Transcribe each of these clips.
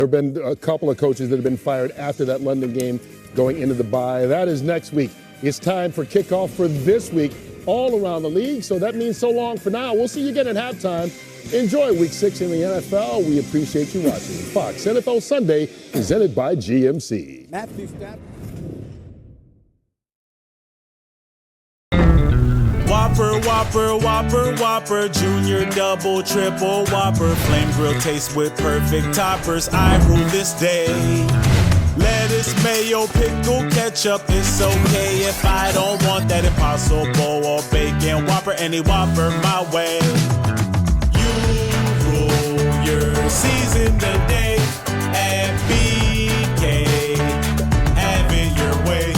There have been a couple of coaches that have been fired after that London game going into the bye. That is next week. It's time for kickoff for this week all around the league. So that means so long for now. We'll see you again at halftime. Enjoy Week 6 in the NFL. We appreciate you watching. Fox NFL Sunday, presented by GMC. Matthew Stafford. Whopper, Whopper, Whopper, Whopper, Junior, Double, Triple, Whopper, Flame Grill taste with perfect toppers. I rule this day. Lettuce, mayo, pickle, ketchup, it's okay if I don't want that Impossible or bacon Whopper, any Whopper my way. You rule your season today at BK. Have it your way.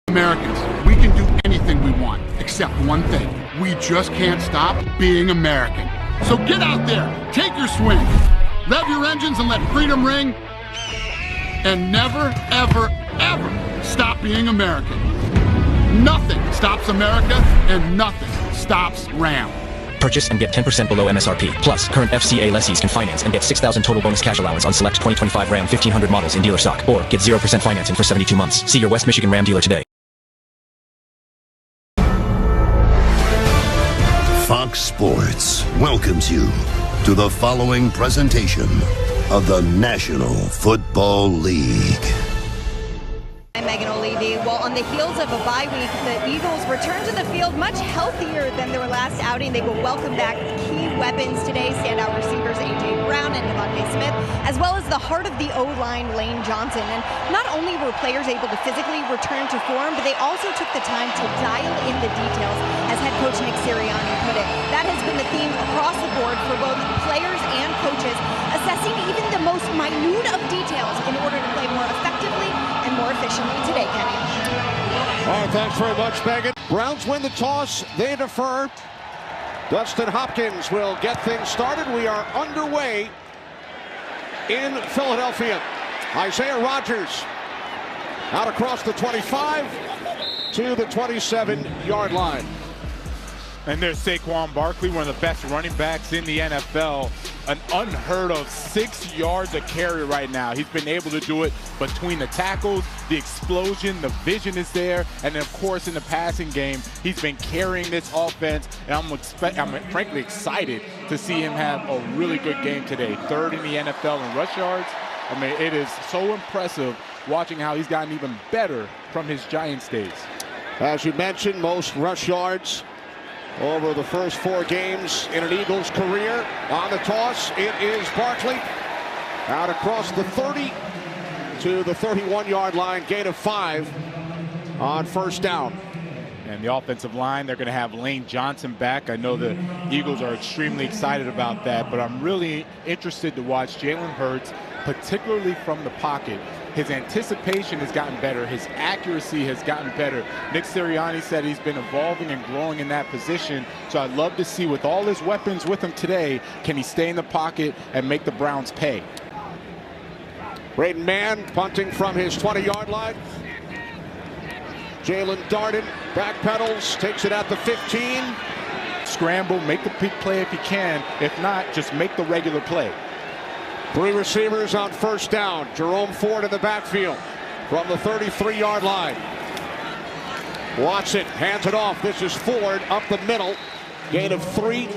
Americans, we can do anything we want, except one thing. We just can't stop being American. So get out there, take your swing, rev your engines and let freedom ring, and never, ever, ever stop being American. Nothing stops America, and nothing stops Ram. Purchase and get 10% below MSRP. Plus, current FCA lessees can finance and get $6,000 total bonus cash allowance on select 2025 Ram 1500 models in dealer stock, or get 0% financing for 72 months. See your West Michigan Ram dealer today. Fox Sports welcomes you to the following presentation of the National Football League. I'm Megan O'Leary. Well, on the heels of a bye week, the Eagles return to the field much healthier than their last outing. They will welcome back key weapons today, standout receivers A.J. Brown and Devontae Smith, as well as the heart of the O-line, Lane Johnson. And not only were players able to physically return to form, but they also took the time to dial in the details, as head coach Nick Sirianni put it. That has been the theme across the board for both players and coaches, assessing even the most minute of details in order to play more effectively and more efficiently today, Kenny. All right, thanks very much, Megan. Browns win the toss. They defer. Dustin Hopkins will get things started. We are underway in Philadelphia. Isaiah Rodgers out across the 25 to the 27-yard line. And there's Saquon Barkley, one of the best running backs in the NFL. An unheard of 6 yards a carry right now. He's been able to do it between the tackles, the explosion, the vision is there, and then of course in the passing game, he's been carrying this offense, and I'm frankly excited to see him have a really good game today. Third in the NFL in rush yards. I mean, it is so impressive watching how he's gotten even better from his Giants days. As you mentioned, most rush yards over the first 4 games in an Eagles career. On the toss, it is Barkley out across the 30 to the 31-yard line, gain of 5 on first down. And the offensive line, they're going to have Lane Johnson back. I know the Eagles are extremely excited about that, but I'm really interested to watch Jalen Hurts, particularly from the pocket. His anticipation has gotten better. His accuracy has gotten better. Nick Sirianni said he's been evolving and growing in that position. So I'd love to see, with all his weapons with him today, can he stay in the pocket and make the Browns pay? Braden Mann punting from his 20-yard line. Jalen Darden backpedals, takes it at the 15. Scramble, make the big play if you can. If not, just make the regular play. 3 receivers on first down. Jerome Ford in the backfield from the 33-yard line. Watson hands it off. This is Ford up the middle. Gain of 3.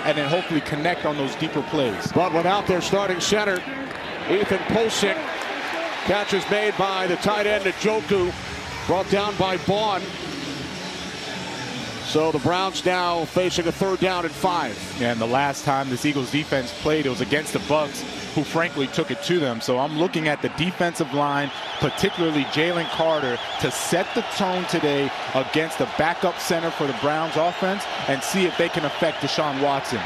And then hopefully connect on those deeper plays. But without their starting center, Ethan Posick. Catch is made by the tight end Njoku. Brought down by Bond. So the Browns now facing a 3rd down and 5. And the last time this Eagles defense played, it was against the Bucs, who frankly took it to them. So I'm looking at the defensive line, particularly Jalen Carter, to set the tone today against the backup center for the Browns offense and see if they can affect Deshaun Watson.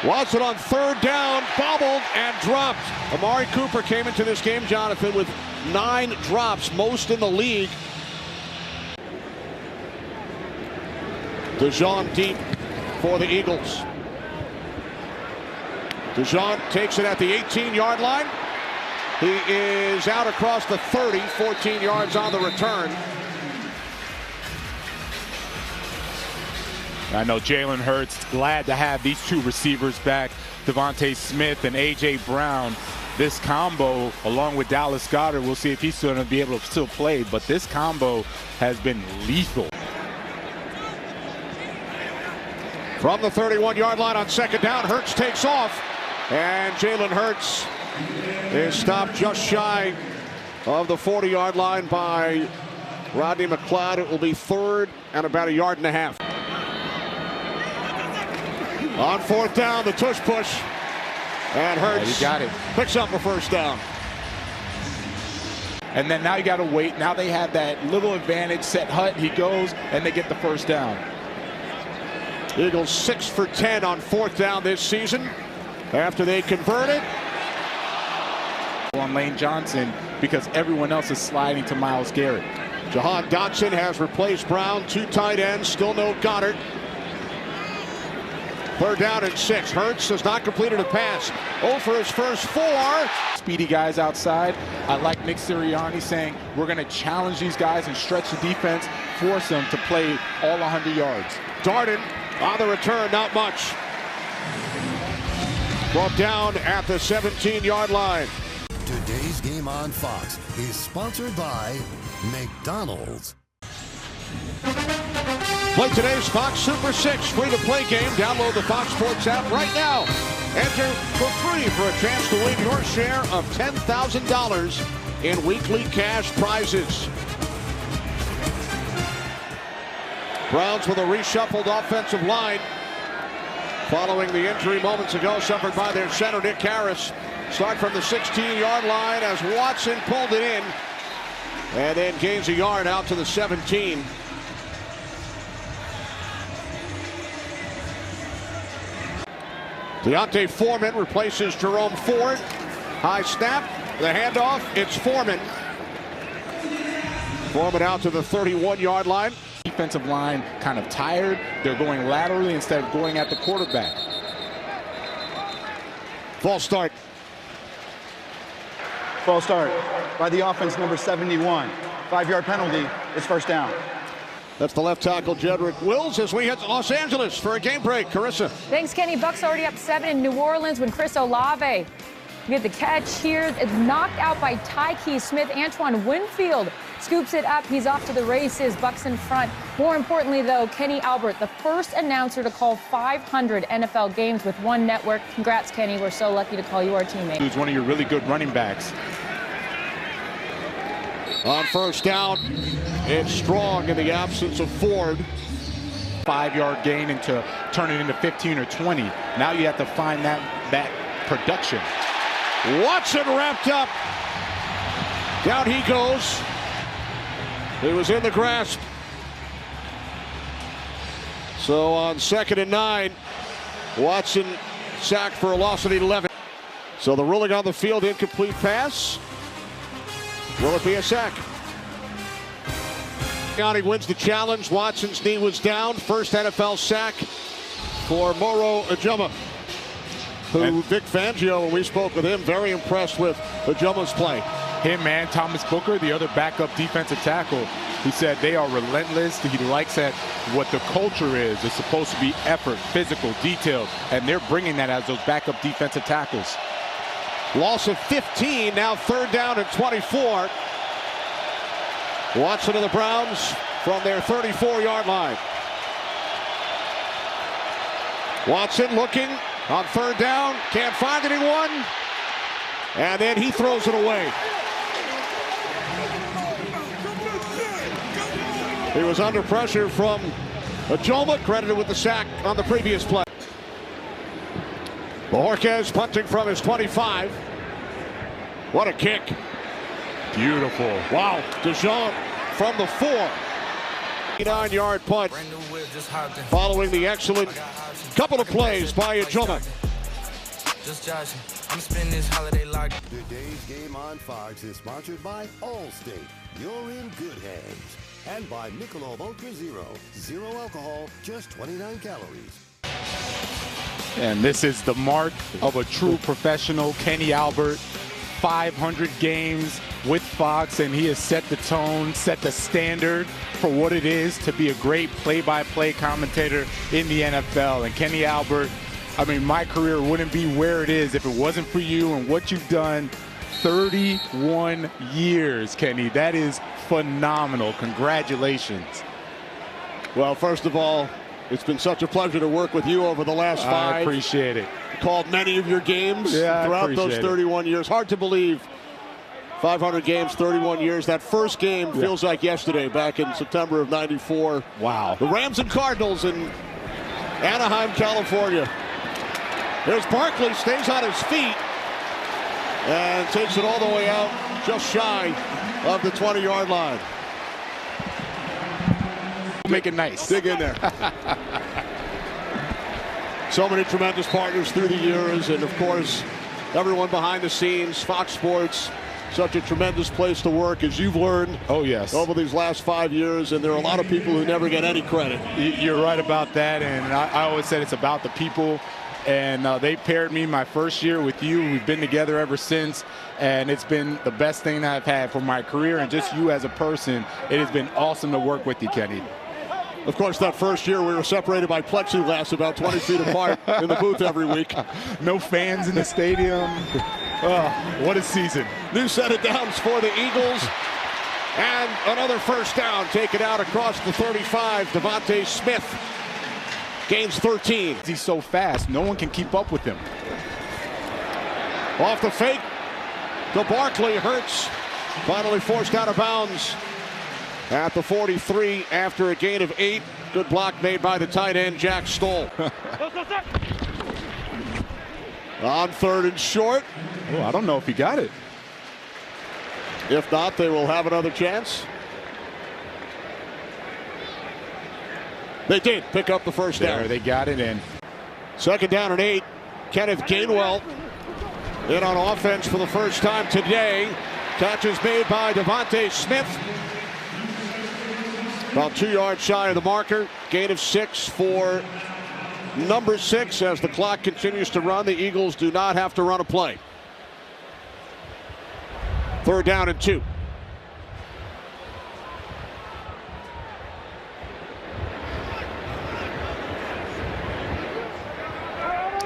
Watson on 3rd down, bobbled and dropped. Amari Cooper came into this game, Jonathan, with 9 drops, most in the league. DeJean deep for the Eagles. DeJean takes it at the 18-yard line. He is out across the 30, 14 yards on the return. I know Jalen Hurts glad to have these 2 receivers back. Devontae Smith and A.J. Brown. This combo, along with Dallas Goedert, we'll see if he's going to be able to still play, but this combo has been lethal. From the 31-yard line on second down, Hurts takes off, and Jalen Hurts is stopped just shy of the 40-yard line by Rodney McLeod. It will be third and about a yard and a half. On fourth down, the tush push, and Hurts picks up a first down. And then now you got to wait. Now they have that little advantage. Set Hutt, he goes, and they get the first down. Eagles 6 for 10 on fourth down this season after they converted. On Lane Johnson because everyone else is sliding to Myles Garrett. Jahan Dotson has replaced Brown. 2 tight ends, still no Goddard. Third down and 6. Hurts has not completed a pass. 0 for his first 4. Speedy guys outside. I like Nick Sirianni saying we're going to challenge these guys and stretch the defense, force them to play all 100 yards. Darden on the return, not much. Brought down at the 17-yard line. Today's game on Fox is sponsored by McDonald's. Play today's Fox Super 6 free-to-play game. Download the Fox Sports app right now. Enter for free for a chance to win your share of $10,000 in weekly cash prizes. Browns with a reshuffled offensive line following the injury moments ago suffered by their center, Nick Harris. Start from the 16-yard line as Watson pulled it in and then gains a yard out to the 17. Deontay Foreman replaces Jerome Ford. High snap, the handoff, it's Foreman. Foreman out to the 31-yard line. Defensive line kind of tired. They're going laterally instead of going at the quarterback. False start. False start by the offense, number 71. 5-yard penalty. It's first down. That's the left tackle, Jedrick Wills, as we head to Los Angeles for a game break. Carissa. Thanks, Kenny. Bucks already up 7 in New Orleans when Chris Olave get the catch here. It's knocked out by Tyke Smith. Antoine Winfield scoops it up. He's off to the races. Bucks in front. More importantly, though, Kenny Albert, the first announcer to call 500 NFL games with one network. Congrats, Kenny. We're so lucky to call you our teammate. Who's one of your really good running backs. On first down, it's Strong in the absence of Ford. 5-yard gain into turn it into 15 or 20. Now you have to find that production. Watson wrapped up. Down he goes. He was in the grasp. So on 2nd and 9, Watson sacked for a loss of 11. So the ruling on the field, incomplete pass. Will it be a sack? He wins the challenge. Watson's knee was down. First NFL sack for Moro Ejima, who Vic Fangio, when we spoke with him, very impressed with Ejima's play. Him and Thomas Booker, the other backup defensive tackle, he said they are relentless. He likes that what the culture is. It's supposed to be effort, physical, detailed, and they're bringing that as those backup defensive tackles. Loss of 15, now 3rd down and 24. Watson and the Browns from their 34-yard line. Watson looking on 3rd down, can't find anyone, and then he throws it away. He was under pressure from Ejima, credited with the sack on the previous play. Bojorquez punting from his 25. What a kick. Beautiful. Wow. DeJean from the 4. 9-yard punt following the excellent couple of plays by Ejima. Today's game on Fox is sponsored by Allstate. You're in good hands. And by Michelob Ultra Zero. Zero alcohol, just 29 calories. And this is the mark of a true professional, Kenny Albert. 500 games with Fox, and he has set the tone, set the standard for what it is to be a great play-by-play commentator in the NFL. And Kenny Albert I mean, my career wouldn't be where it is if it wasn't for you and what you've done. 31 years, Kenny. That is phenomenal. Congratulations. Well, first of all, it's been such a pleasure to work with you over the last 5. I appreciate it. Called many of your games throughout those 31 years. Hard to believe 500 games, 31 years. That first game feels like yesterday, back in September of '94. Wow. The Rams and Cardinals in Anaheim, California. There's Barkley, stays on his feet and takes it all the way out, just shy of the 20-yard line. Make it nice. Dig in there. So many tremendous partners through the years, and of course, everyone behind the scenes. Fox Sports, such a tremendous place to work, as you've learned. Oh, yes. Over these last 5 years, and there are a lot of people who never get any credit. You're right about that, and I always said it's about the people. And they paired me my first year with you. We've been together ever since, and it's been the best thing that I've had for my career and just you as a person. It has been awesome to work with you, Kenny. Of course, that first year we were separated by plexiglass about 20 feet apart in the booth every week. No fans in the stadium. Oh, what a season. New set of downs for the Eagles. And another first down taken out across the 35. Devontae Smith gains 13. He's so fast, no one can keep up with him. Off the fake to Barkley, Hurts finally forced out of bounds at the 43 after a gain of 8. Good block made by the tight end, Jack Stoll. On 3rd and short. Oh, I don't know if he got it. If not, they will have another chance. They did pick up the first down. There, they got it in. 2nd down and 8. Kenneth Gainwell in on offense for the first time today. Catch is made by Devontae Smith. About 2 yards shy of the marker. Gain of 6 for number 6 as the clock continues to run. The Eagles do not have to run a play. 3rd down and 2.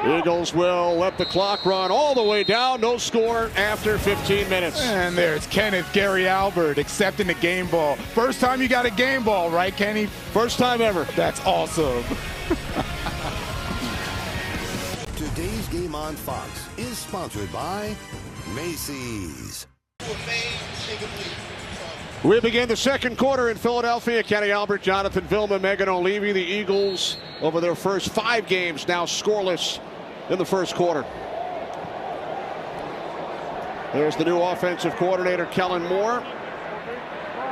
Eagles will let the clock run all the way down. No score after 15 minutes. And there's Kenneth Gary Albert accepting the game ball. First time you got a game ball, right, Kenny? First time ever. That's awesome. Today's Game on Fox is sponsored by Macy's. We begin the second quarter in Philadelphia. Kenny Albert, Jonathan Vilma, Megan O'Leary. The Eagles, over their first 5 games, now scoreless in the first quarter. There's the new offensive coordinator, Kellen Moore.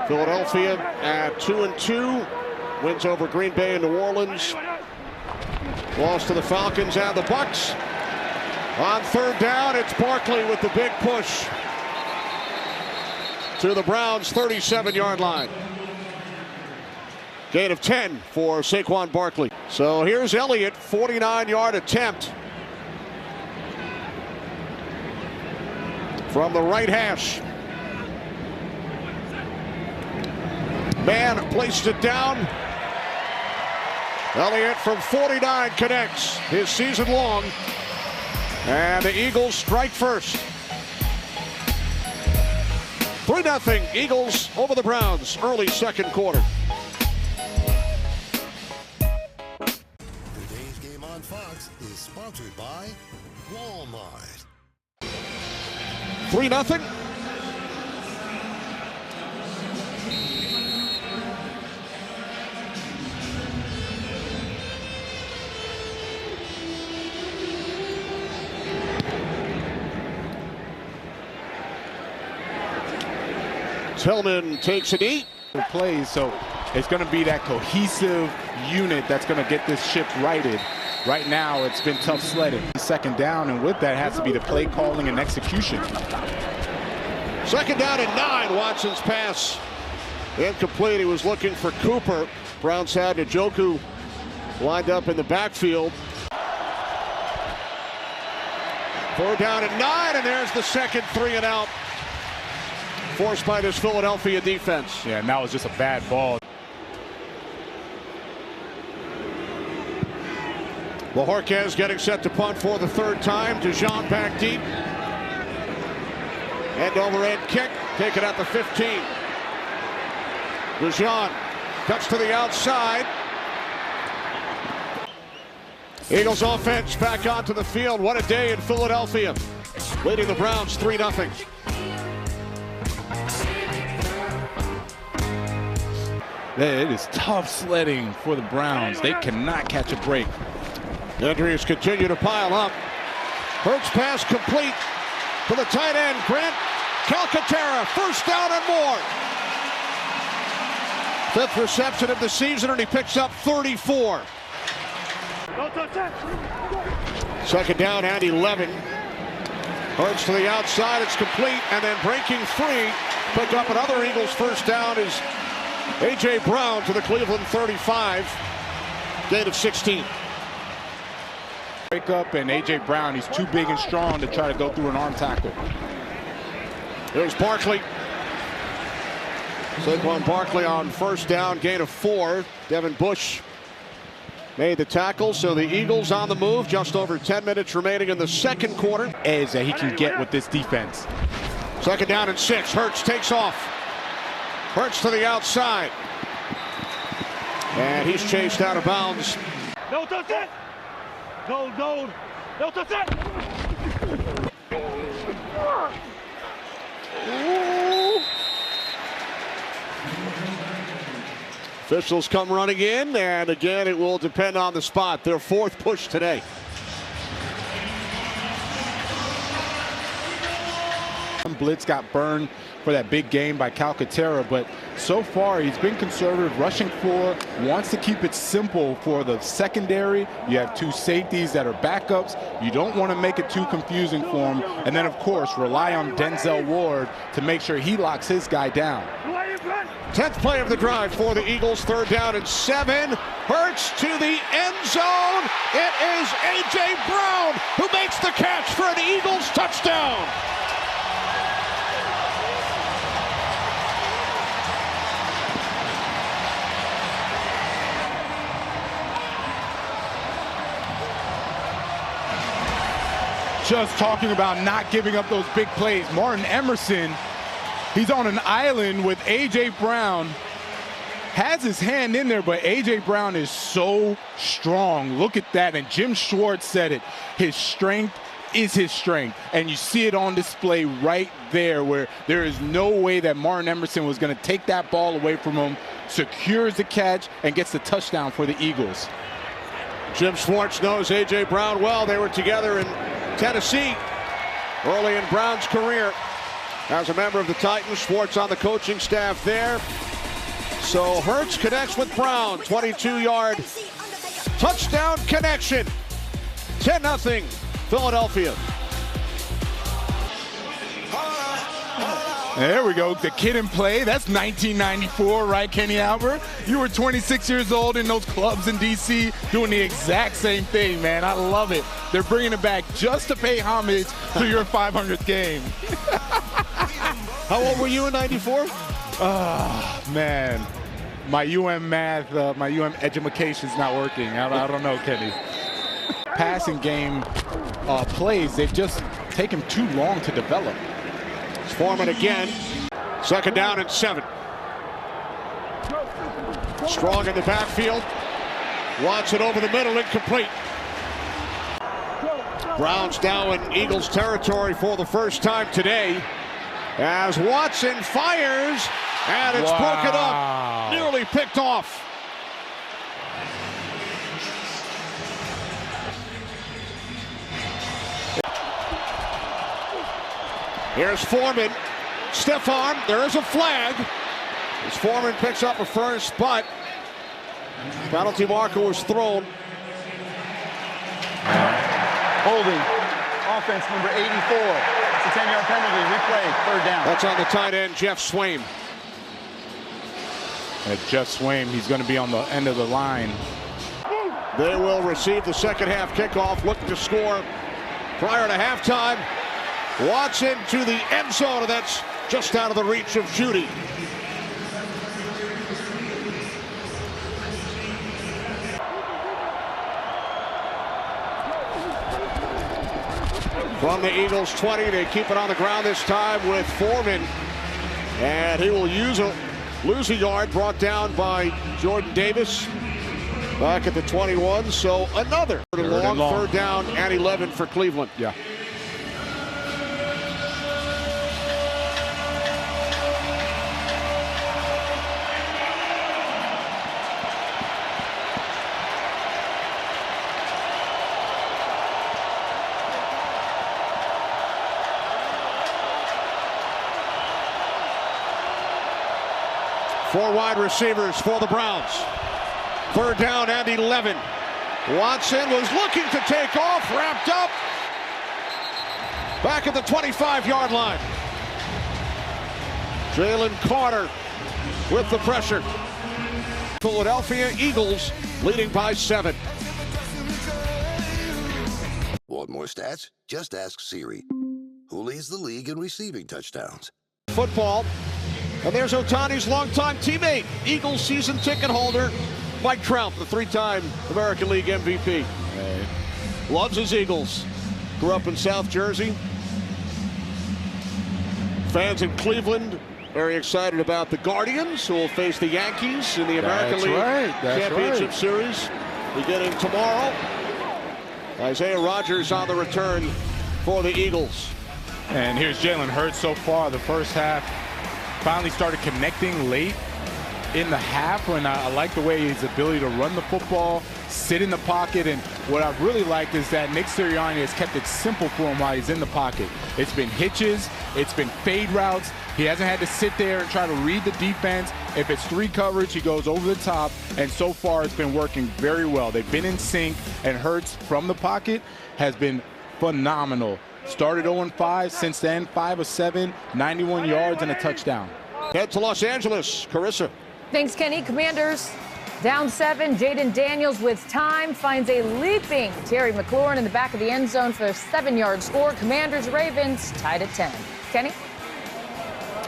Philadelphia at 2-2. Wins over Green Bay and New Orleans. Lost to the Falcons and the Bucks. On 3rd down, it's Barkley with the big push to the Browns' 37-yard line. Gain of 10 for Saquon Barkley. So here's Elliott, 49-yard attempt from the right hash. Man placed it down. Elliott from 49 connects his season long. And the Eagles strike first. 3-0 Eagles over the Browns, early second quarter. Today's Game on Fox is sponsored by Walmart. 3-0. Tillman takes a knee. Plays, so it's going to be that cohesive unit that's going to get this ship righted. Right now, it's been tough sledding. 2nd down, and with that has to be the play calling and execution. 2nd down and 9. Watson's pass incomplete. He was looking for Cooper. Browns had Njoku lined up in the backfield. 4th down and 9, and there's the second 3-and-out. Forced by this Philadelphia defense. Yeah, and that was just a bad ball. Bojorquez getting set to punt for the third time. Dijon back deep. End over end kick. Taken at the 15. Dijon cuts to the outside. Eagles offense back onto the field. What a day in Philadelphia. Leading the Browns 3-0. It is tough sledding for the Browns. They cannot catch a break. Injuries continue to pile up. Hurts pass complete to the tight end, Grant Calcaterra. First down and more. Fifth reception of the season, and he picks up 34. Second down and 11. Hurts to the outside, it's complete, and then breaking free. Pick up another Eagles first down is A.J. Brown to the Cleveland 35. Gain of 16. Break up, and A.J. Brown, he's too big and strong to try to go through an arm tackle. There's Barkley. Saquon Barkley on first down, gain of 4. Devin Bush made the tackle, so the Eagles on the move. Just over 10 minutes remaining in the second quarter. Edge that he can get with this defense. Second down and 6. Hurts takes off. Hurts to the outside. And he's chased out of bounds. No touch it! No touch it! Officials come running in, and again, it will depend on the spot. Their fourth push today. Blitz got burned for that big game by Calcaterra, but so far he's been conservative, rushing 4, wants to keep it simple for the secondary. You have 2 safeties that are backups. You don't want to make it too confusing for him. And then, of course, rely on Denzel Ward to make sure he locks his guy down. 10th play of the drive for the Eagles. Third down and 7. Hurts to the end zone. It is A.J. Brown who makes the catch for an Eagles touchdown. Just talking about not giving up those big plays. Martin Emerson, he's on an island with A.J. Brown. Has his hand in there, but A.J. Brown is so strong. Look at that, and Jim Schwartz said it. His strength is his strength, and you see it on display right there, where there is no way that Martin Emerson was going to take that ball away from him, secures the catch, and gets the touchdown for the Eagles. Jim Schwartz knows A.J. Brown well. They were together in Tennessee early in Brown's career. As a member of the Titans, Schwartz on the coaching staff there. So Hurts connects with Brown. 22-yard touchdown connection. 10-0 Philadelphia. There we go, the kid in play. That's 1994, right, Kenny Albert? You were 26 years old in those clubs in D.C. doing the exact same thing, man. I love it. They're bringing it back just to pay homage to your 500th game. How old were you in 94? Oh, man. My UM math, my UM education's not working. I don't know, Kenny. Passing game plays, they've just taken too long to develop. It's Foreman again. Second down and 7. Strong in the backfield. Watson over the middle, incomplete. Browns now in Eagles territory for the first time today. As Watson fires, and it's broken up. Nearly picked off. Here's Foreman. Stiff arm. There is a flag. As Foreman picks up a first, but penalty marker was thrown. Holding. Offense number 84. It's a 10-yard penalty. Replay. Third down. That's on the tight end, Jeff Swaim. Jeff Swaim, he's going to be on the end of the line. They will receive the second half kickoff, looking to score prior to halftime. Watson to the end zone, and that's just out of the reach of Judy. from the Eagles 20. They keep it on the ground this time with Foreman. And he will lose a yard, brought down by Jordan Davis back at the 21. So another long third down and 11 for Cleveland. Yeah. Four wide receivers for the Browns. Third down and 11. Watson was looking to take off, wrapped up. Back at the 25-yard line. Jalen Carter with the pressure. Philadelphia Eagles leading by 7. Want more stats? Just ask Siri. Who leads the league in receiving touchdowns? Football. And there's Ohtani's longtime teammate, Eagles season ticket holder, Mike Trout, the 3-time American League MVP. Loves his Eagles. Grew up in South Jersey. Fans in Cleveland very excited about the Guardians, who will face the Yankees in the American League Championship Series beginning tomorrow. Isaiah Rodgers on the return for the Eagles. And here's Jalen Hurts so far, the first half. Finally started connecting late in the half, and I like the way his ability to run the football, sit in the pocket, and what I've really liked is that Nick Sirianni has kept it simple for him while he's in the pocket. It's been hitches, it's been fade routes. He hasn't had to sit there and try to read the defense. If it's 3 coverage, he goes over the top, and so far it's been working very well. They've been in sync, and Hurts from the pocket has been phenomenal. Started 0-5, since then 5 of 7, 91 yards and a touchdown. Head to Los Angeles, Carissa. Thanks, Kenny. Commanders down 7. Jaden Daniels with time finds a leaping Terry McLaurin in the back of the end zone for a 7-yard score. Commanders Ravens tied at 10. Kenny?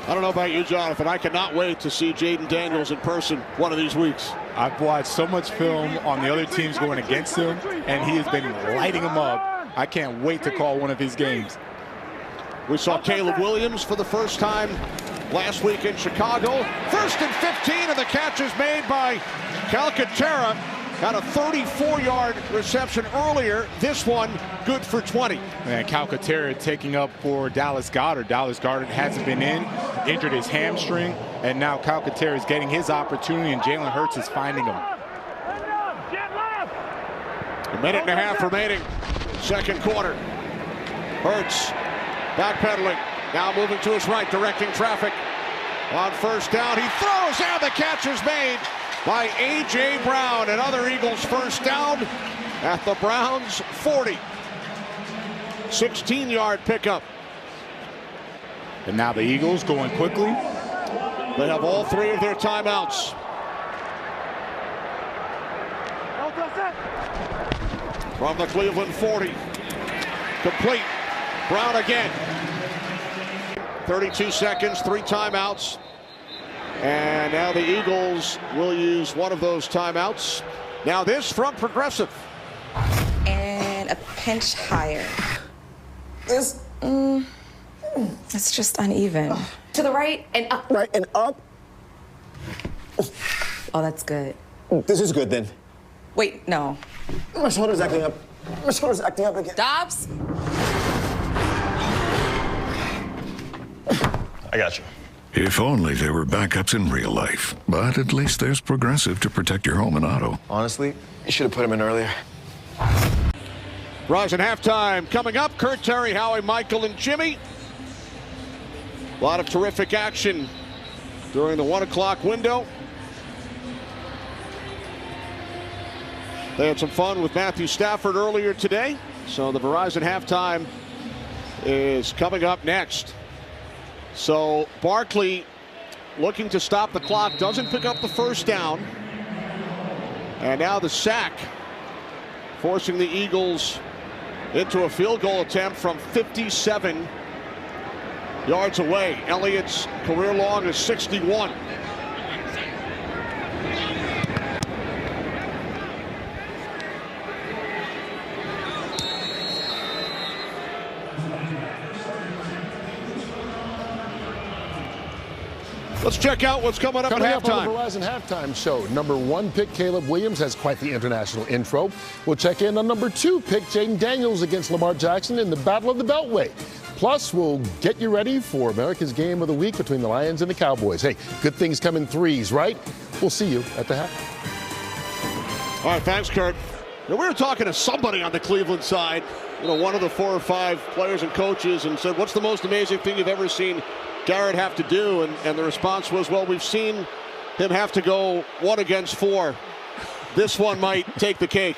I don't know about you, Jonathan. I cannot wait to see Jaden Daniels in person one of these weeks. I've watched so much film on the other teams going against him, and he has been lighting them up. I can't wait to call one of his games. We saw Caleb Williams for the first time last week in Chicago. 1st and 15, and the catch is made by Calcaterra. Had a 34-yard reception earlier. This one good for 20. And Calcaterra taking up for Dallas Goedert. Dallas Goedert hasn't been injured his hamstring, and now Calcaterra is getting his opportunity, and Jalen Hurts is finding him. A minute and a half remaining. Second quarter. Hurts backpedaling. Now moving to his right, directing traffic. On first down, he throws, and the catch is made by A.J. Brown. Another Eagles first down at the Browns 40. 16-yard pickup. And now the Eagles going quickly. They have all 3 of their timeouts. From the Cleveland 40. Complete. Brown again. 32 seconds, 3 timeouts. And now the Eagles will use one of those timeouts. Now this from Progressive. And a pinch higher. It's just uneven. To the right and up. Right and up. Oh, that's good. This is good then. Wait, no. My shoulder's acting up. My shoulder's acting up again. Dobbs? I got you. If only there were backups in real life. But at least there's Progressive to protect your home and auto. Honestly, you should have put him in earlier. Rise at halftime. Coming up, Kurt, Terry, Howie, Michael, and Jimmy. A lot of terrific action during the 1 o'clock window. They had some fun with Matthew Stafford earlier today. So the Verizon halftime is coming up next. So Barkley looking to stop the clock, doesn't pick up the first down. And now the sack, forcing the Eagles into a field goal attempt from 57 yards away. Elliott's career long is 61. Let's check out what's coming up Coming at up on the halftime. Verizon Halftime Show, number 1 pick Caleb Williams has quite the international intro. We'll check in on number 2 pick Jaden Daniels against Lamar Jackson in the Battle of the Beltway. Plus, we'll get you ready for America's Game of the Week between the Lions and the Cowboys. Hey, good things come in threes, right? We'll see you at the half. All right, thanks, Kurt. Now, we were talking to somebody on the Cleveland side, one of the 4 or 5 players and coaches, and said, what's the most amazing thing you've ever seen Garrett have to do? And the response was, well, we've seen him have to go 1 against 4. This one might take the cake.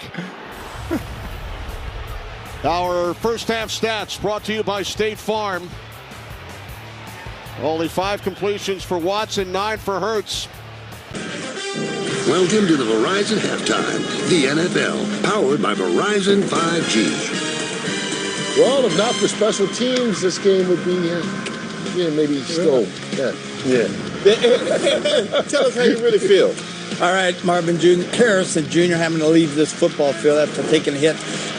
Our first half stats brought to you by State Farm. Only 5 completions for Watson, 9 for Hurts. Welcome to the Verizon Halftime, the NFL, powered by Verizon 5G. Well, if not for special teams, this game would be, maybe still, yeah. Tell us how you really feel. All right, Marvin Harrison Jr. having to leave this football field after taking a hit.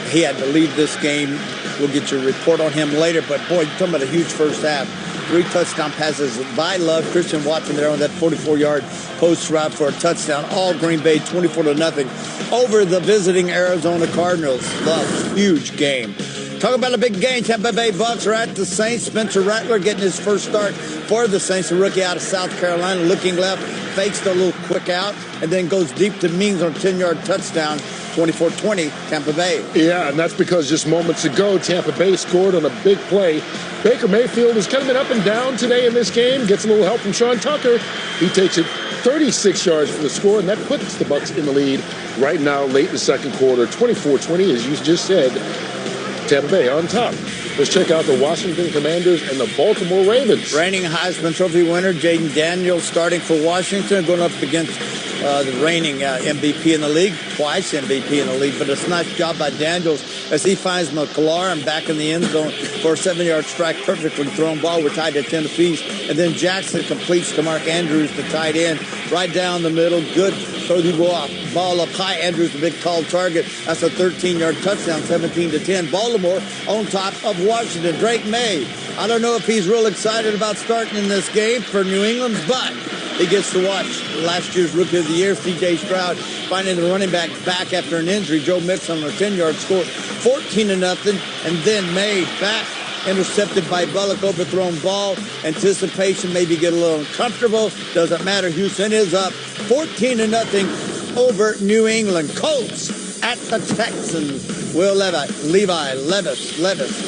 He had to leave this game. We'll get your report on him later. But, boy, you're talking about a huge first half. 3 touchdown passes by Love. Christian Watson there on that 44-yard post route for a touchdown. All Green Bay 24-0 over the visiting Arizona Cardinals. Love, huge game. Talk about a big game. Tampa Bay Bucks are at the Saints. Spencer Rattler getting his first start for the Saints. A rookie out of South Carolina, looking left, fakes the little quick out, and then goes deep to Means on a 10-yard touchdown. 24-20, Tampa Bay. Yeah, and that's because just moments ago, Tampa Bay scored on a big play. Baker Mayfield has kind of been up and down today in this game. Gets a little help from Sean Tucker. He takes it 36 yards for the score, and that puts the Bucks in the lead right now, late in the second quarter. 24-20, as you just said. Tampa Bay on top. Let's check out the Washington Commanders and the Baltimore Ravens. Reigning Heisman Trophy winner Jaden Daniels starting for Washington, going up against the reigning MVP in the league, twice MVP in the league, but it's a nice job by Daniels as he finds McLaurin back in the end zone for a 7-yard strike, perfectly thrown ball. We're tied at 10 apiece, and then Jackson completes to Mark Andrews, the tight end, right down the middle. Good throw the ball up high. Andrews, the big tall target. That's a 13-yard touchdown, 17-10. Baltimore on top of Washington. Drake May, I don't know if he's real excited about starting in this game for New England, but he gets to watch last year's Rookie of the Year, C.J. Stroud, finding the running back after an injury. Joe Mixon on a 10-yard score, 14-0, and then May back, intercepted by Bullock, overthrown ball. Anticipation, maybe get a little uncomfortable. Doesn't matter. Houston is up 14-0 over New England. Colts at the Texans. Will Levis,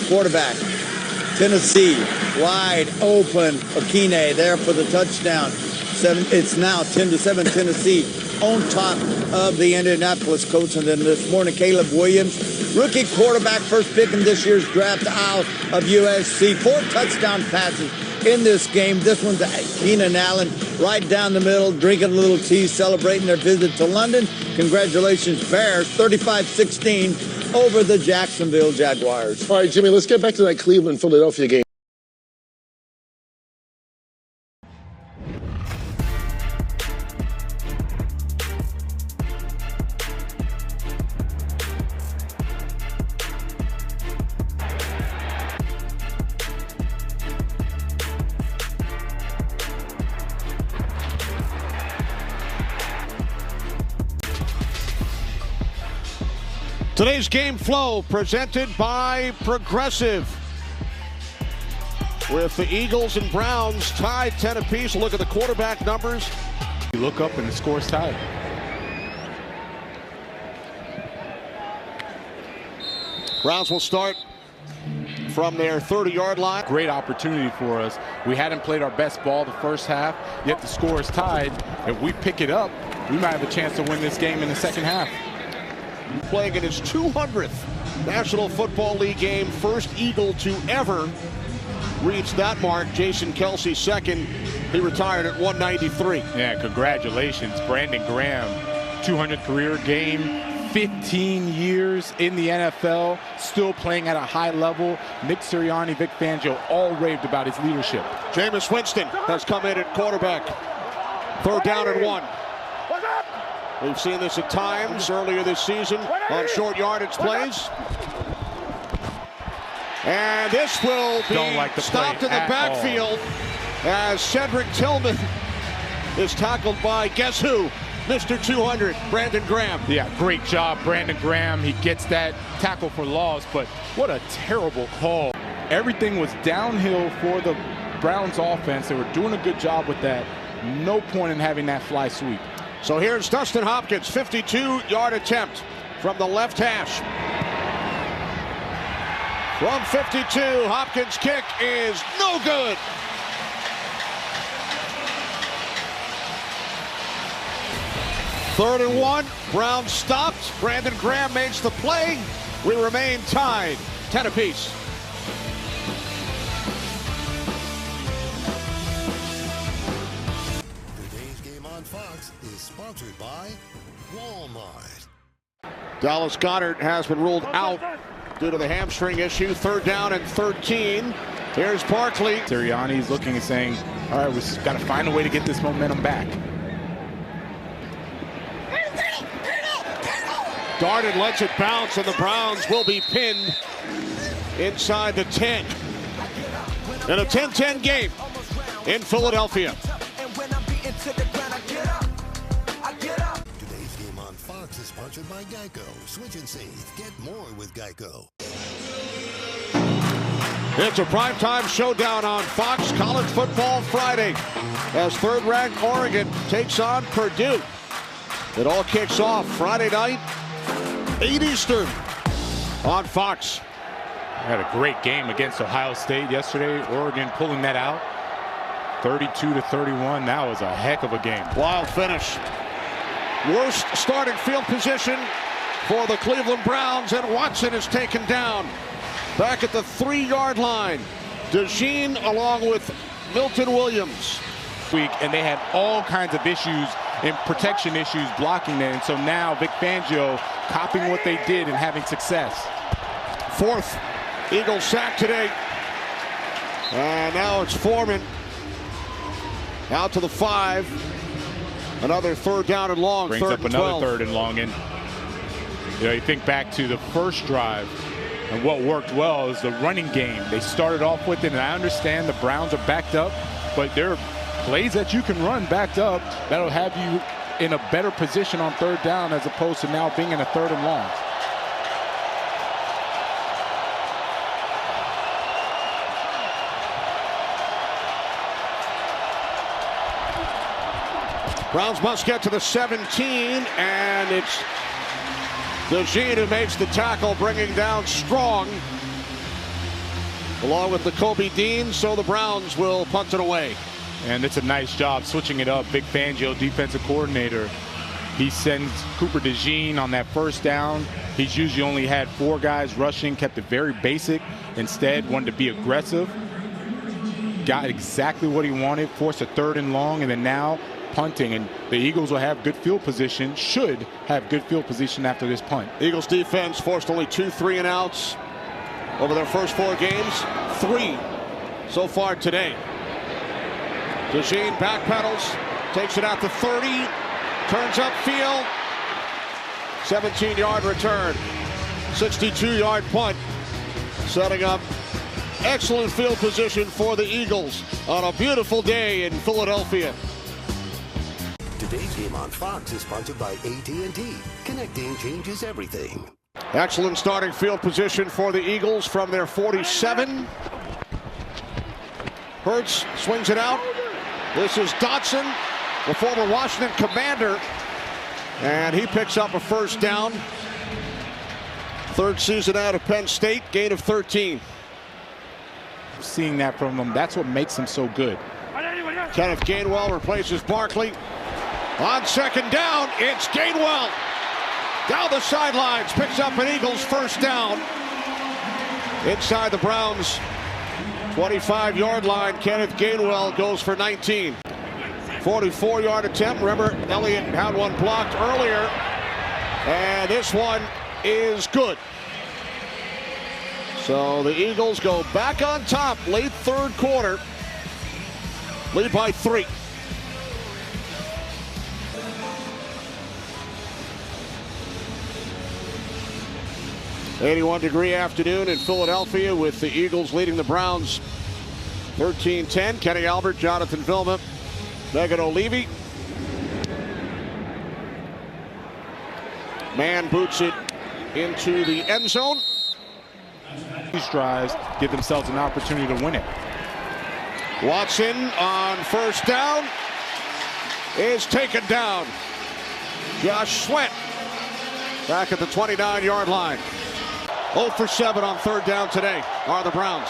quarterback. Tennessee, wide open. Okine there for the touchdown. It's now 10-7 Tennessee on top of the Indianapolis Colts. And then this morning, Caleb Williams, rookie quarterback, first pick in this year's draft out of USC. 4 touchdown passes in this game. This one to Keenan Allen, right down the middle, drinking a little tea, celebrating their visit to London. Congratulations, Bears, 35-16 over the Jacksonville Jaguars. All right, Jimmy, let's get back to that Cleveland-Philadelphia game. Today's game flow presented by Progressive. With the Eagles and Browns tied 10 apiece. Look at the quarterback numbers. You look up and the score's tied. Browns will start from their 30-yard line. Great opportunity for us. We hadn't played our best ball the first half, yet the score is tied. If we pick it up, we might have a chance to win this game in the second half. Playing in his 200th National Football League game, first Eagle to ever reach that mark. Jason Kelsey second. He retired at 193. Yeah, congratulations, Brandon Graham. 200 career game, 15 years in the NFL, still playing at a high level. Nick Sirianni, Vic Fangio, all raved about his leadership. Jameis Winston has come in at quarterback. 3rd down and 1. We've seen this at times earlier this season on short yardage plays. And this will be stopped in the backfield as Cedric Tillman is tackled by guess who? Mr. 200, Brandon Graham. Yeah, great job, Brandon Graham. He gets that tackle for loss, but what a terrible call. Everything was downhill for the Browns offense. They were doing a good job with that. No point in having that fly sweep. So here's Dustin Hopkins, 52-yard attempt from the left hash. From 52, Hopkins' kick is no good. Third and 1, Browns stopped. Brandon Graham makes the play. We remain tied, 10 apiece. Today's game on Fox is sponsored by Walmart. Dallas Goedert has been ruled out due to the hamstring issue. Third down and 13. Here's Barkley. Sirianni's looking and saying, all right, we've got to find a way to get this momentum back. Darted, lets it bounce, and the Browns will be pinned inside the 10. In a 10-10 game in Philadelphia. Today's game on Fox is sponsored by Geico. Switch and save. Get more with Geico. It's a primetime showdown on Fox College Football Friday as third-ranked Oregon takes on Purdue. It all kicks off Friday night, 8 Eastern on Fox. Had a great game against Ohio State yesterday. Oregon pulling that out. 32-31. That was a heck of a game. Wild finish. Worst starting field position for the Cleveland Browns, and Watson is taken down back at the 3-yard line. DeJean along with Milton Williams. And they had all kinds of issues and protection issues blocking them. And so now Vic Fangio copying what they did and having success. Fourth Eagle sack today. And now it's Foreman out to the 5. Another third down and long. Brings third up and another 12. third and long. And you think back to the first drive, and what worked well is the running game. They started off with it, and I understand the Browns are backed up, but there are plays that you can run backed up that'll have you in a better position on third down as opposed to now being in a third and long. Browns must get to the 17, and it's DeJean who makes the tackle, bringing down Strong along with the Kobe Dean, so the Browns will punt it away. And it's a nice job switching it up. Vic Fangio, defensive coordinator. He sends Cooper DeJean on that first down. He's usually only had 4 guys rushing, kept it very basic. Instead, wanted to be aggressive. Got exactly what he wanted, forced a third and long, and then now punting. And the Eagles will have good field position, should have good field position after this punt. Eagles defense forced only 2 3-and-outs over their first 4 games. 3 so far today. DeJean backpedals, takes it out to 30, turns upfield, 17-yard return, 62-yard punt, setting up excellent field position for the Eagles on a beautiful day in Philadelphia. Today's game on Fox is sponsored by AT&T. Connecting changes everything. Excellent starting field position for the Eagles from their 47. Hurts swings it out. This is Dotson, the former Washington Commander, and he picks up a first down. Third season out of Penn State, gain of 13. Seeing that from him, that's what makes him so good. Kenneth Gainwell replaces Barkley. On second down, it's Gainwell. Down the sidelines, picks up an Eagles first down. Inside the Browns' 25-yard line, Kenneth Gainwell goes for 19. 44-yard attempt. Remember, Elliott had one blocked earlier. And this one is good. So the Eagles go back on top late third quarter. Lead by 3. '81-degree afternoon in Philadelphia with the Eagles leading the Browns 13-10. Kenny Albert, Jonathan Vilma, Megan O'Leary, Man boots it into the end zone. These drives give themselves an opportunity to win it. Watson on first down is taken down. Josh Sweat back at the 29-yard line. 0 for 7 on third down today are the Browns.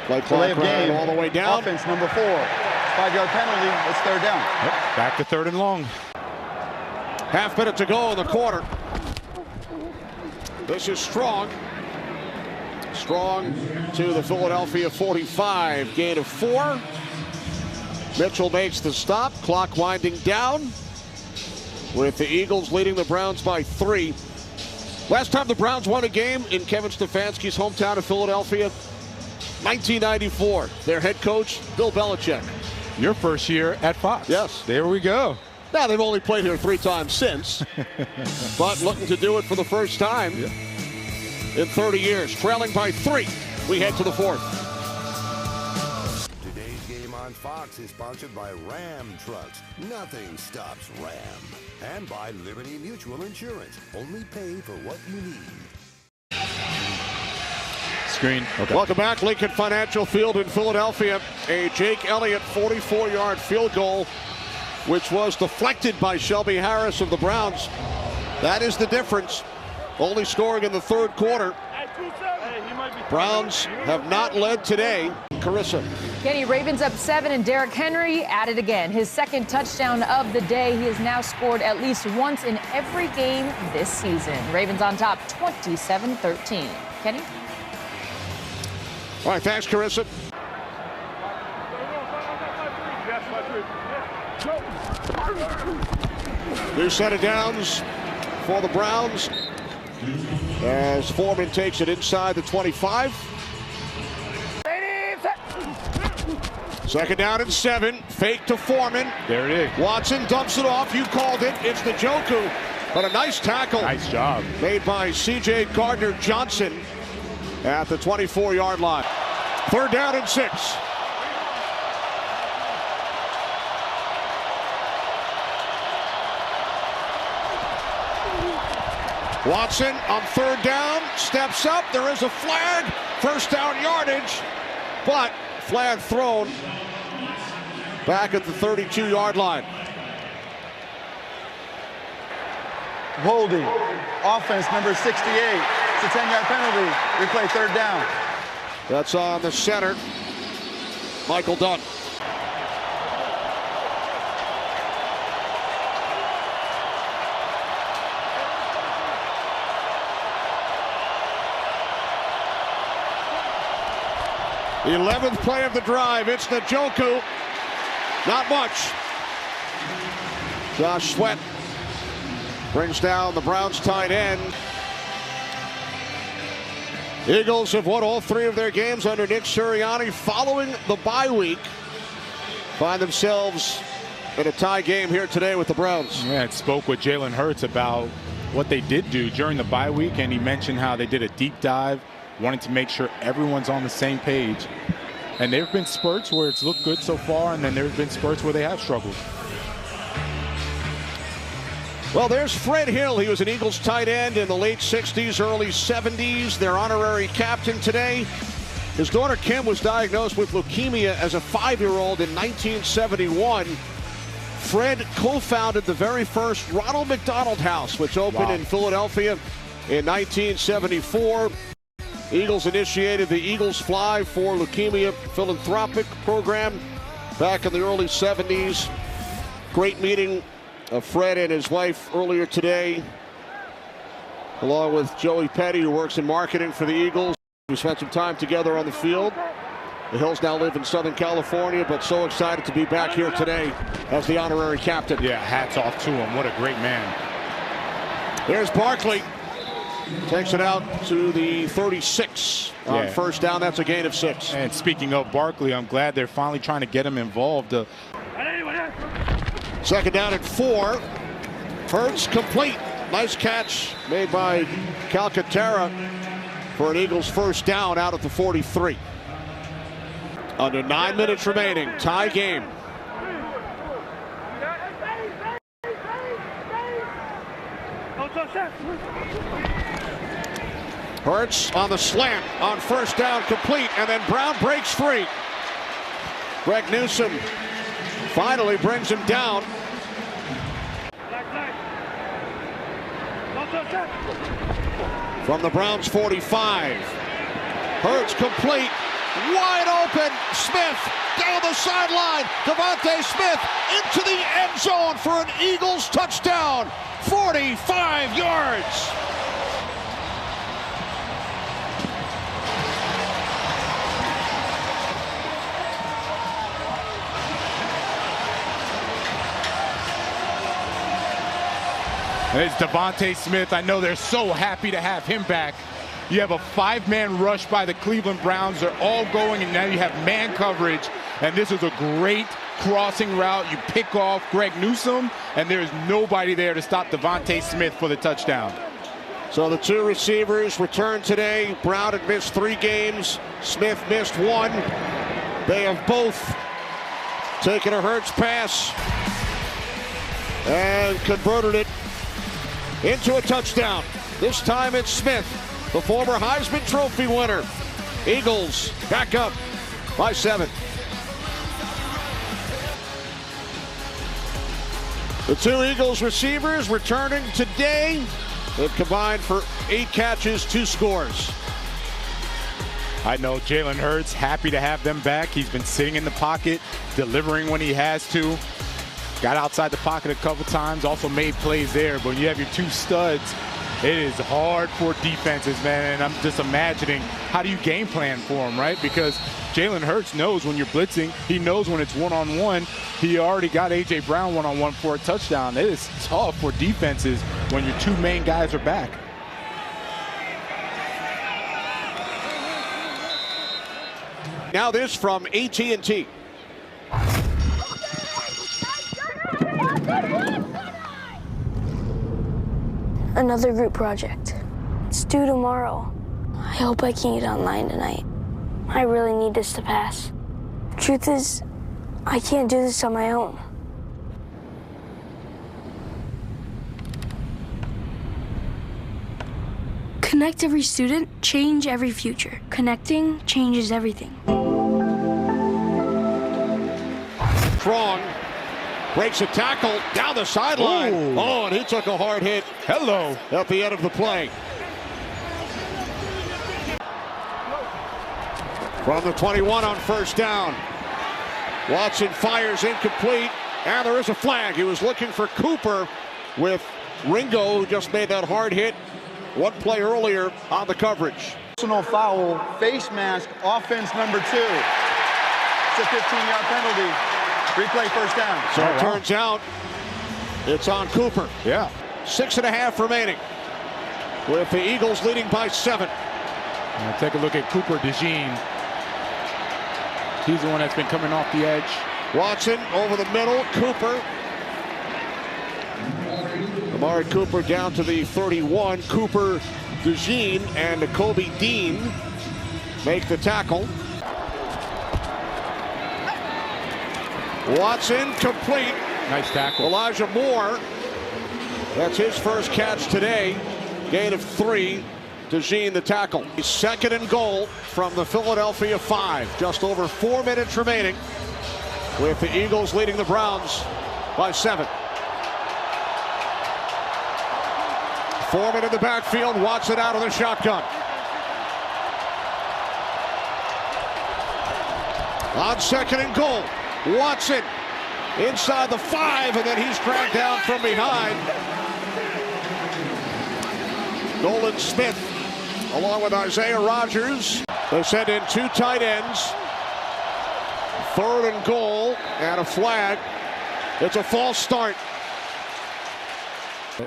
Play clock game all the way down. Offense number 4. 5-yard penalty. It's third down. Yep. Back to third and long. Half minute to go in the quarter. This is Strong. Strong to the Philadelphia 45. Gain of 4. Mitchell makes the stop. Clock winding down with the Eagles leading the Browns by 3. Last time the Browns won a game in Kevin Stefanski's hometown of Philadelphia, 1994. Their head coach, Bill Belichick. Your first year at Fox. Yes. There we go. Now, they've only played here 3 times since, but looking to do it for the first time in 30 years. Trailing by 3, we head to the 4th. Today's game on Fox is sponsored by Ram Trucks. Nothing stops Ram. And by Liberty Mutual Insurance. Only pay for what you need. Screen. Okay. Welcome back. Lincoln Financial Field in Philadelphia. A Jake Elliott 44-yard field goal, which was deflected by Shelby Harris of the Browns. That is the difference. Only scoring in the third quarter. Browns have not led today. Carissa. Kenny, Ravens up 7, and Derrick Henry at it again. His second touchdown of the day. He has now scored at least once in every game this season. Ravens on top 27-13. Kenny? All right, thanks, Carissa. New set of downs for the Browns as Foreman takes it inside the 25. Second down and 7. Fake to Foreman. There it is. Watson dumps it off. You called it. It's the Njoku. But a nice tackle. Nice job. Made by C.J. Gardner-Johnson at the 24-yard line. Third down and 6. Watson on third down, steps up. There is a flag. First down yardage, but flag thrown back at the 32-yard line. Holding. Offense number 68. It's a 10-yard penalty. Replay third down. That's on the center, Michael Dunn. The 11th play of the drive. It's the Njoku. Not much. Josh Sweat brings down the Browns tight end. Eagles have won all 3 of their games under Nick Sirianni following the bye week. Find themselves in a tie game here today with the Browns. Yeah, it spoke with Jalen Hurts about what they did do during the bye week, and he mentioned how they did a deep dive, wanting to make sure everyone's on the same page. And there have been spurts where it's looked good so far, and then there have been spurts where they have struggled. Well, there's Fred Hill. He was an Eagles tight end in the late 60s, early 70s. Their honorary captain today. His daughter Kim was diagnosed with leukemia as a 5-year-old in 1971. Fred co-founded the very first Ronald McDonald House, which opened in Philadelphia in 1974. Eagles initiated the Eagles Fly for Leukemia philanthropic program back in the early 70s. Great meeting of Fred and his wife earlier today, along with Joey Petty, who works in marketing for the Eagles. We spent some time together on the field. The Hills now live in Southern California, but so excited to be back here today as the honorary captain. Yeah, hats off to him. What a great man. Here's Barkley. Takes it out to the 36 on first down. That's a gain of 6. And speaking of Barkley, I'm glad they're finally trying to get him involved. Second down and 4. Hurts complete. Nice catch made by Calcaterra. for an Eagles first down out at the 43. Under 9 minutes remaining, tie game. Hurts on the slant on first down, complete, and then Brown breaks free. Greg Newsome finally brings him down. From the Browns 45. Hurts complete, wide open. Smith down the sideline. Devontae Smith into the end zone for an Eagles touchdown. 45 yards. It's Devontae Smith. I know they're so happy to have him back. You have a 5-man rush by the Cleveland Browns. They're all going, and now you have man coverage. And this is a great crossing route. You pick off Greg Newsome, and there's nobody there to stop Devontae Smith for the touchdown. So the two receivers returned today. Brown had missed 3 games. Smith missed 1. They have both taken a Hurts pass and converted it into a touchdown. This time it's Smith, the former Heisman Trophy winner. Eagles back up by 7. The two Eagles receivers returning today. They've combined for 8 catches, 2 scores. I know Jalen Hurts, happy to have them back. He's been sitting in the pocket, delivering when he has to. Got outside the pocket a couple times, also made plays there. But when you have your 2 studs, it is hard for defenses, man. And I'm just imagining, how do you game plan for them, right? Because Jalen Hurts knows when you're blitzing. He knows when it's one-on-one. He already got A.J. Brown one-on-one for a touchdown. It is tough for defenses when your 2 main guys are back. Now this from AT&T. Another group project. It's due tomorrow. I hope I can get online tonight. I really need this to pass. Truth is, I can't do this on my own. Connect every student, change every future. Connecting changes everything. Strong breaks a tackle down the sideline. Ooh. Oh, and he took a hard hit. Hello. At the end of the play. From the 21 on first down. Watson fires incomplete, and there is a flag. He was looking for Cooper with Ringo, who just made that hard hit 1 play earlier on the coverage. Personal foul, face mask, offense number 2. It's a 15-yard penalty. Replay first down. So it turns out it's on Cooper. Yeah. 6.5 remaining, with the Eagles leading by 7. Now take a look at Cooper DeJean. He's the one that's been coming off the edge. Watson over the middle. Cooper. Amari Cooper down to the 31. Cooper, DeJean, and Kobe Dean make the tackle. Watson complete. Nice tackle. Elijah Moore. That's his first catch today. Gain of 3. DeJean the tackle. 2nd and goal from the Philadelphia 5. Just over 4 minutes remaining, with the Eagles leading the Browns by 7. Foreman in the backfield. Watson out of the shotgun. On 2nd and goal, Watson inside the 5, and then he's dragged down from behind. Nolan Smith along with Isaiah Rodgers. They send in 2 tight ends. 3rd and goal, and a flag. It's a false start.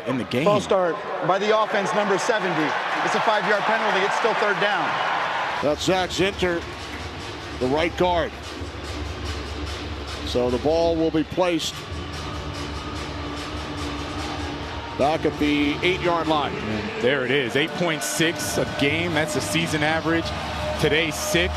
In the game. False start by the offense, number 70. It's a 5-yard penalty. It's still 3rd down. That's Zach Zinter, the right guard. So the ball will be placed back at the 8-yard line. And there it is, 8.6 a game. That's the season average. Today, 6.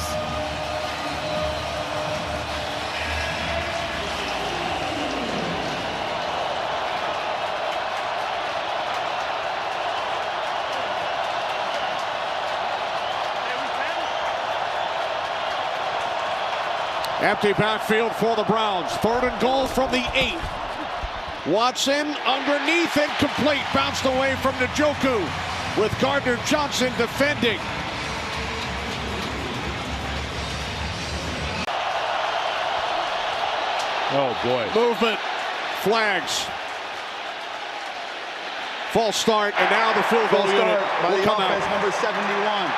Empty backfield for the Browns. 3rd and goal from the 8. Watson underneath, incomplete. Bounced away from Njoku with Gardner Johnson defending. Oh, boy. Movement. Flags. False start, and now the field goal unit will come out. Number 71.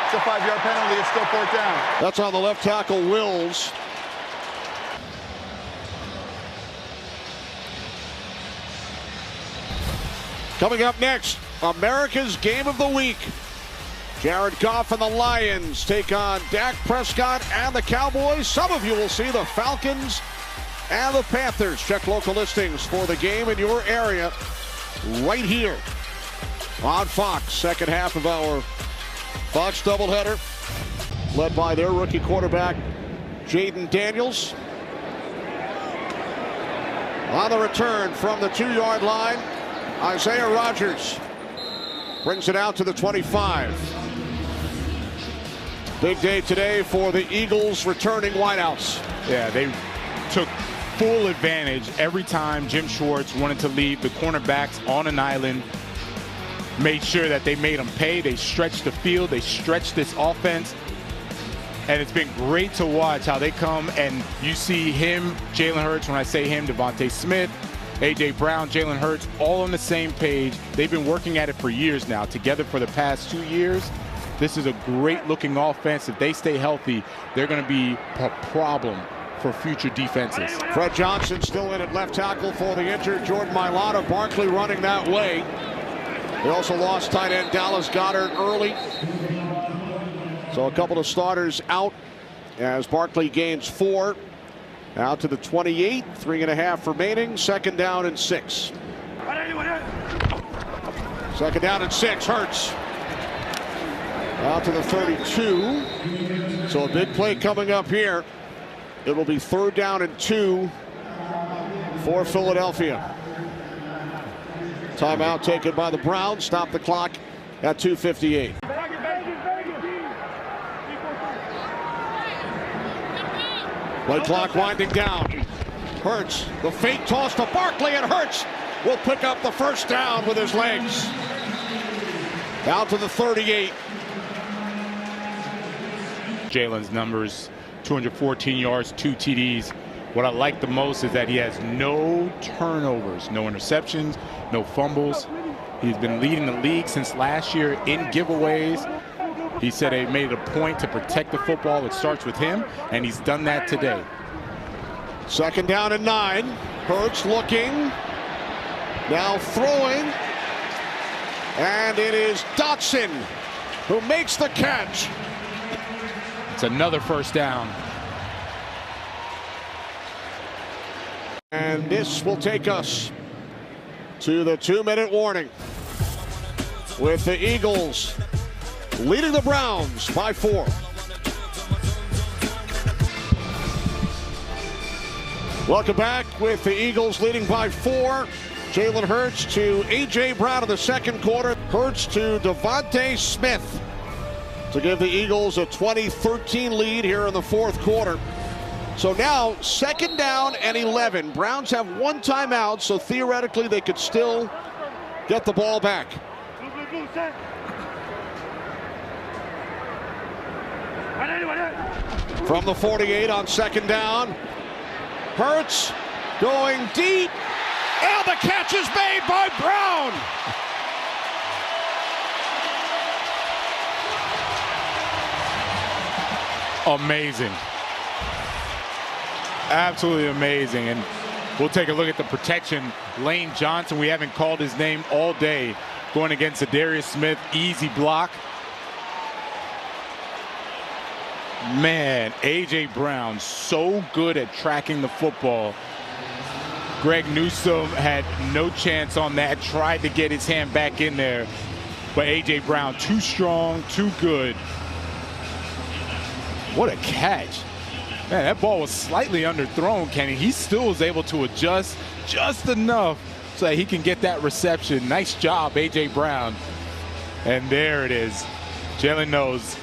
It's a 5-yard penalty. It's still 4th down. That's on the left tackle, Wills. Coming up next, America's Game of the Week. Jared Goff and the Lions take on Dak Prescott and the Cowboys. Some of you will see the Falcons and the Panthers. Check local listings for the game in your area right here on Fox. Second half of our Fox doubleheader, led by their rookie quarterback, Jaden Daniels. On the return from the 2-yard line, Isaiah Rodgers brings it out to the 25. Big day today for the Eagles returning wideouts. Yeah, they took full advantage every time Jim Schwartz wanted to leave the cornerbacks on an island. Made sure that they made them pay. They stretched the field. They stretched this offense. And it's been great to watch how they come and you see him, Jalen Hurts, when I say him, Devontae Smith, A.J. Brown, Jalen Hurts, all on the same page. They've been working at it for years now, together for the past 2 years. This is a great-looking offense. If they stay healthy, they're going to be a problem for future defenses. Fred Johnson still in at left tackle for the injured Jordan Mailata. Barkley running that way. They also lost tight end Dallas Goedert early. So a couple of starters out as Barkley gains 4. Out to the 28, 3.5 remaining. 2nd down and 6. 2nd down and 6, Hurts. Out to the 32. So a big play coming up here. It will be 3rd down and 2 for Philadelphia. Timeout taken by the Browns. Stop the clock at 2:58. Play clock winding down. Hurts, the fake toss to Barkley, and Hurts will pick up the 1st down with his legs. Out to the 38. Jalen's numbers, 214 yards, 2 TDs. What I like the most is that he has no turnovers, no interceptions, no fumbles. He's been leading the league since last year in giveaways. He said he made it a point to protect the football. It starts with him, and he's done that today. 2nd down and 9. Hurts looking. Now throwing. And it is Dotson who makes the catch. It's another 1st down. And this will take us to the 2-minute warning with the Eagles leading the Browns by 4. Welcome back with the Eagles leading by 4. Jalen Hurts to A.J. Brown in the 2nd quarter. Hurts to Devontae Smith to give the Eagles a 20-13 lead here in the 4th quarter. So now 2nd down and 11. Browns have 1 timeout, so theoretically they could still get the ball back. From the 48 on 2nd down. Hurts going deep. And the catch is made by Brown. Amazing. Absolutely amazing. And we'll take a look at the protection. Lane Johnson, we haven't called his name all day, going against Darius Smith. Easy block. Man, A.J. Brown so good at tracking the football. Greg Newsome had no chance on that, tried to get his hand back in there. But A.J. Brown, too strong, too good. What a catch. Man, that ball was slightly underthrown, Kenny. He still was able to adjust just enough so that he can get that reception. Nice job, A.J. Brown. And there it is. Jalen knows.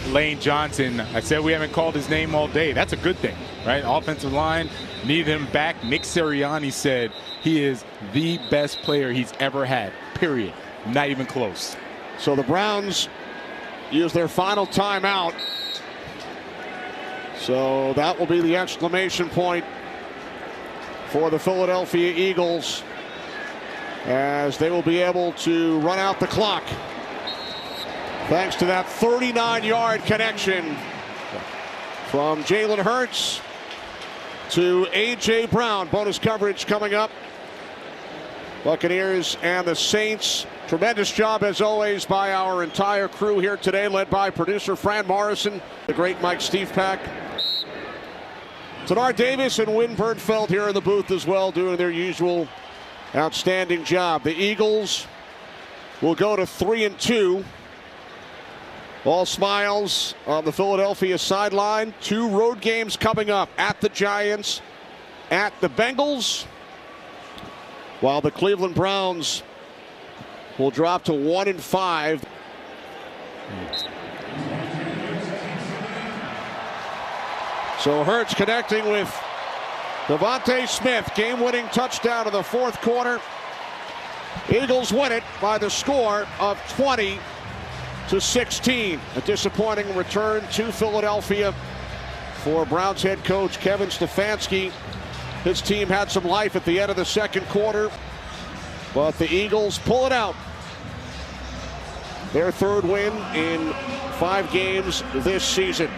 Lane Johnson, I said we haven't called his name all day. That's a good thing, right? Offensive line, need him back. Nick Sirianni said he is the best player he's ever had, period. Not even close. So the Browns use their final timeout. So that will be the exclamation point for the Philadelphia Eagles, as they will be able to run out the clock thanks to that 39-yard connection from Jalen Hurts to A.J. Brown. Bonus coverage coming up. Buccaneers and the Saints. Tremendous job, as always, by our entire crew here today, led by producer Fran Morrison, the great Mike Stevepak, Tanar Davis and Wynn Birdfeld here in the booth as well, doing their usual outstanding job. The Eagles will go to 3-2. All smiles on the Philadelphia sideline. 2 road games coming up, at the Giants, at the Bengals, while the Cleveland Browns will drop to 1-5. So Hurts connecting with Devontae Smith, game-winning touchdown in the fourth quarter. Eagles win it by the score of 20-16. A disappointing return to Philadelphia for Browns head coach Kevin Stefanski. His team had some life at the end of the second quarter, but the Eagles pull it out. Their third win in 5 games this season.